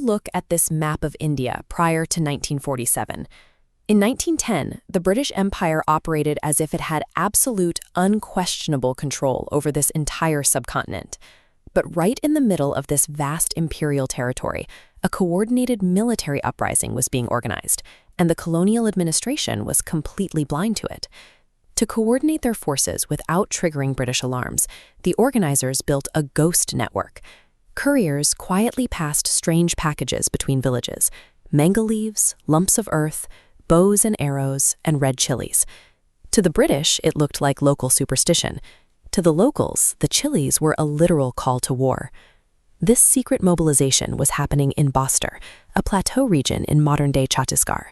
look at this map of India prior to 1947. In 1910, the British Empire operated as if it had absolute, unquestionable control over this entire subcontinent. But right in the middle of this vast imperial territory, a coordinated military uprising was being organized, and the colonial administration was completely blind to it. To coordinate their forces without triggering British alarms, the organizers built a ghost network. Couriers quietly passed strange packages between villages: mango leaves, lumps of earth, bows and arrows, and red chilies. To the British, it looked like local superstition. To the locals, the chilies were a literal call to war. This secret mobilization was happening in Bastar, a plateau region in modern-day Chhattisgarh.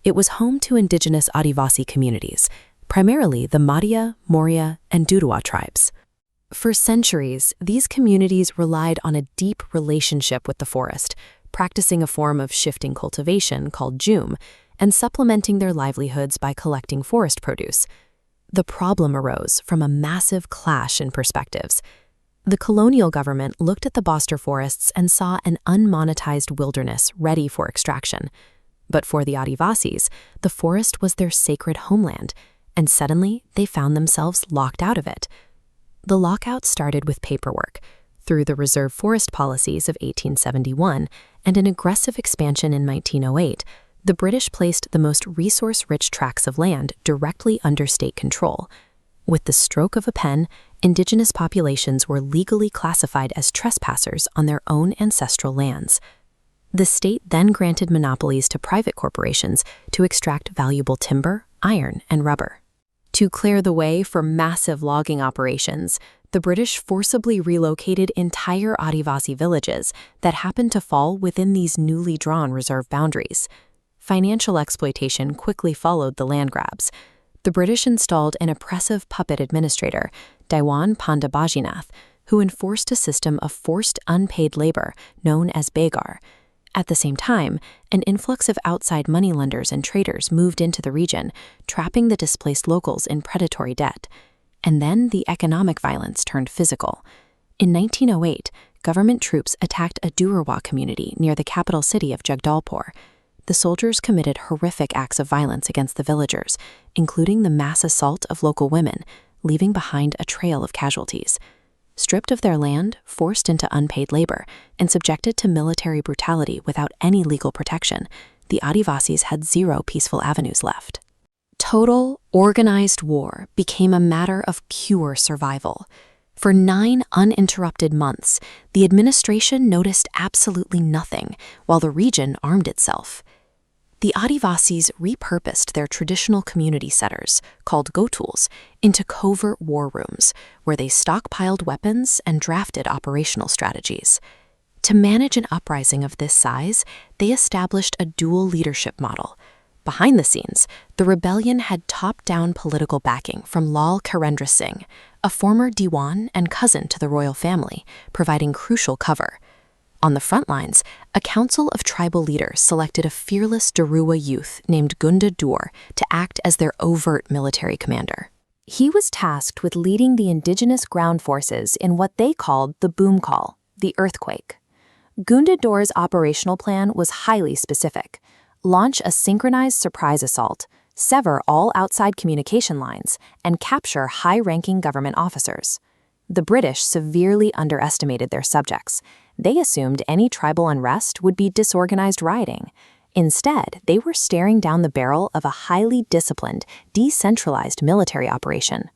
It was home to indigenous Adivasi communities, primarily the Madia, Moria, and Dudua tribes. For centuries, these communities relied on a deep relationship with the forest, practicing a form of shifting cultivation called jhum, and supplementing their livelihoods by collecting forest produce. The problem arose from a massive clash in perspectives. The colonial government looked at the Bastar forests and saw an unmonetized wilderness ready for extraction. But for the Adivasis, the forest was their sacred homeland, and suddenly they found themselves locked out of it. The lockout started with paperwork, through the reserve forest policies of 1871 and an aggressive expansion in 1908. The British placed the most resource-rich tracts of land directly under state control. With the stroke of a pen, indigenous populations were legally classified as trespassers on their own ancestral lands. The state then granted monopolies to private corporations to extract valuable timber, iron, and rubber. To clear the way for massive logging operations, the British forcibly relocated entire Adivasi villages that happened to fall within these newly drawn reserve boundaries. Financial exploitation quickly followed the land grabs. The British installed an oppressive puppet administrator, Dewan Panda Bajinath, who enforced a system of forced unpaid labor known as Begar. At the same time, an influx of outside moneylenders and traders moved into the region, trapping the displaced locals in predatory debt. And then the economic violence turned physical. In 1908, government troops attacked a Durwa community near the capital city of Jagdalpur. The soldiers committed horrific acts of violence against the villagers, including the mass assault of local women, leaving behind a trail of casualties. Stripped of their land, forced into unpaid labor, and subjected to military brutality without any legal protection, the Adivasis had zero peaceful avenues left. Total, organized war became a matter of pure survival. For 9 uninterrupted months, the administration noticed absolutely nothing, while the region armed itself. The Adivasis repurposed their traditional community centers, called gotuls, into covert war rooms, where they stockpiled weapons and drafted operational strategies. To manage an uprising of this size, they established a dual leadership model. Behind the scenes, the rebellion had top-down political backing from Lal Karendra Singh, a former Diwan and cousin to the royal family, providing crucial cover. On the front lines, a council of tribal leaders selected a fearless Darua youth named Gunda Dur to act as their overt military commander. He was tasked with leading the indigenous ground forces in what they called the boom call, the earthquake. Gunda Dur's operational plan was highly specific: launch a synchronized surprise assault, sever all outside communication lines, and capture high-ranking government officers. The British severely underestimated their subjects. They assumed any tribal unrest would be disorganized rioting. Instead, they were staring down the barrel of a highly disciplined, decentralized military operation.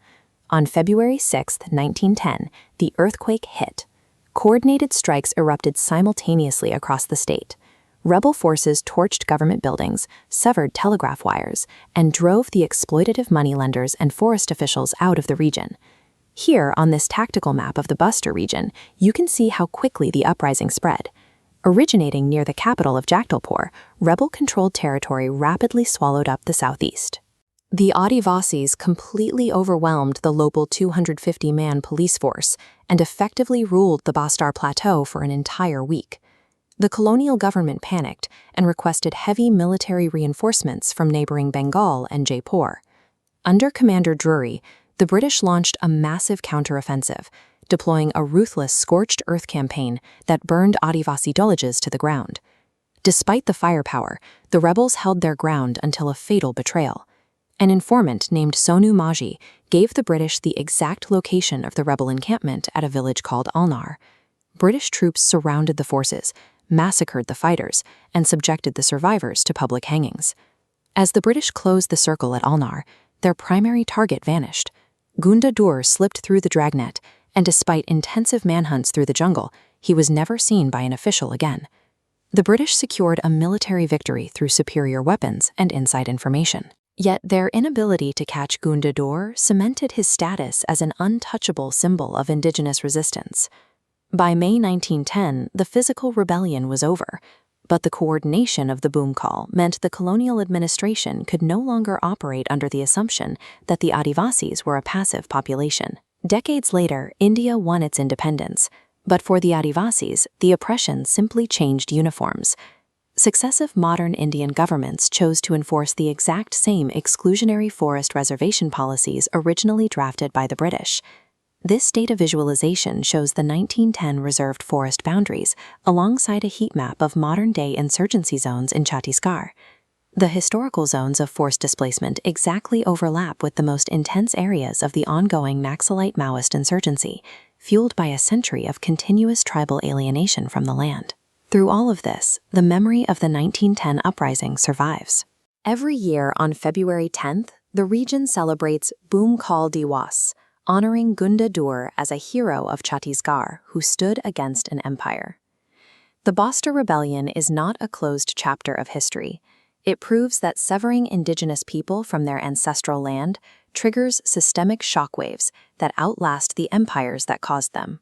On February 6, 1910, the earthquake hit. Coordinated strikes erupted simultaneously across the state. Rebel forces torched government buildings, severed telegraph wires, and drove the exploitative moneylenders and forest officials out of the region. Here, on this tactical map of the Bastar region, you can see how quickly the uprising spread. Originating near the capital of Jagdalpur, rebel-controlled territory rapidly swallowed up the southeast. The Adivasis completely overwhelmed the local 250-man police force and effectively ruled the Bastar Plateau for an entire week. The colonial government panicked and requested heavy military reinforcements from neighboring Bengal and Jaipur. Under Commander Drury, the British launched a massive counteroffensive, deploying a ruthless scorched earth campaign that burned Adivasi villages to the ground. Despite the firepower, the rebels held their ground until a fatal betrayal. An informant named Sonu Maji gave the British the exact location of the rebel encampment at a village called Alnar. British troops surrounded the forces, massacred the fighters, and subjected the survivors to public hangings. As the British closed the circle at Alnar, their primary target vanished. Gunda Dur slipped through the dragnet, and despite intensive manhunts through the jungle, he was never seen by an official again. The British secured a military victory through superior weapons and inside information. Yet their inability to catch Gunda Dur cemented his status as an untouchable symbol of indigenous resistance. By May 1910, the physical rebellion was over, but the coordination of the boom call meant the colonial administration could no longer operate under the assumption that the Adivasis were a passive population. Decades later, India won its independence, but for the Adivasis, the oppression simply changed uniforms. Successive modern Indian governments chose to enforce the exact same exclusionary forest reservation policies originally drafted by the British. This data visualization shows the 1910 reserved forest boundaries alongside a heat map of modern-day insurgency zones in Chhattisgarh. The historical zones of forced displacement exactly overlap with the most intense areas of the ongoing Naxalite Maoist insurgency, fueled by a century of continuous tribal alienation from the land. Through all of this, the memory of the 1910 uprising survives. Every year on February 10th, the region celebrates Boom Kal Diwas, honoring Gunda Dur as a hero of Chhattisgarh who stood against an empire. The Bostor Rebellion is not a closed chapter of history. It proves that severing indigenous people from their ancestral land triggers systemic shockwaves that outlast the empires that caused them.